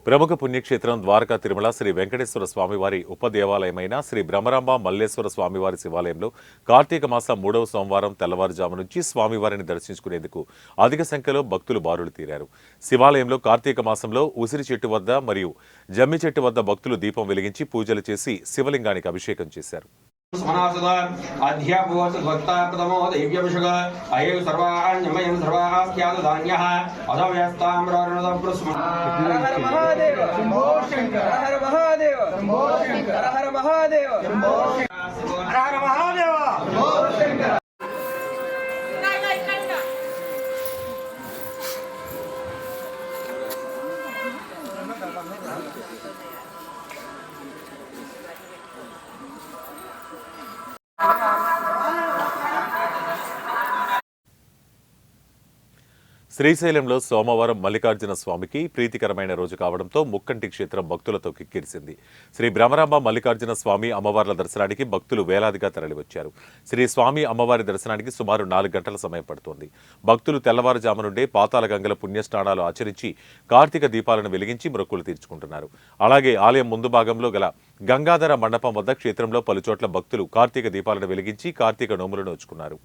ప్రముఖ పుణ్యక్షేత్రం ద్వారకా తిరుమల శ్రీ వెంకటేశ్వర స్వామివారి ఉపదేవాలయమైన శ్రీ బ్రహ్మరాంబ మల్లేశ్వర స్వామివారి శివాలయంలో కార్తీక మాసం 3వ సోమవారం తెల్లవారుజాము నుంచి స్వామివారిని దర్శించుకునేందుకు అధిక సంఖ్యలో భక్తులు బారులు తీరారు. శివాలయంలో కార్తీక మాసంలో ఉసిరి చెట్టు వద్ద మరియు జమ్మి చెట్టు వద్ద భక్తులు దీపం వెలిగించి పూజలు చేసి శివలింగానికి అభిషేకం చేశారు. अध्याभूत भक्ताप्रतमो दैव्यभिषग अयं सर्वाण्यमयं सर्वास्यादधान्यः अधव्यस्ताम्रर्णदप्रस्म हर हर महादेव शंभो शंकर हर हर महादेव शंभो शंकर हर हर महादेव शंभो हर हर महादेव शंभो शंकर శ్రీశైలంలో సోమవారం మల్లికార్జున స్వామికి ప్రీతికరమైన రోజు కావడంతో ముక్కంటి క్షేత్రం భక్తులతో కిక్కిరిసింది. శ్రీ బ్రహ్మరాంబ మల్లికార్జున స్వామి అమ్మవార్ల దర్శనానికి భక్తులు వేలాదిగా తరలివచ్చారు. శ్రీ స్వామి అమ్మవారి దర్శనానికి సుమారు 4 గంటల సమయం పడుతోంది. భక్తులు తెల్లవారుజాము నుండే పాతాళ గంగల పుణ్యస్నానాలు ఆచరించి కార్తీక దీపాలను వెలిగించి మొక్కులు తీర్చుకుంటున్నారు. అలాగే ఆలయం ముందు భాగంలో గల గంగాధర మండపం వద్ద క్షేత్రంలో పలుచోట్ల భక్తులు కార్తీక దీపాలను వెలిగించి కార్తీక నోములను నోచుకున్నారు.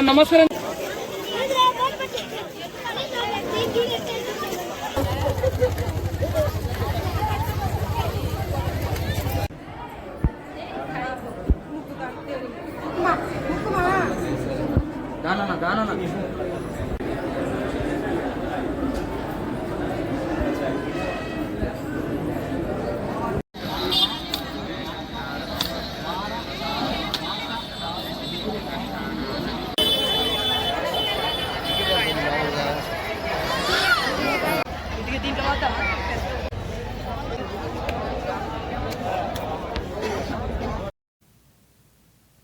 నమస్కారం.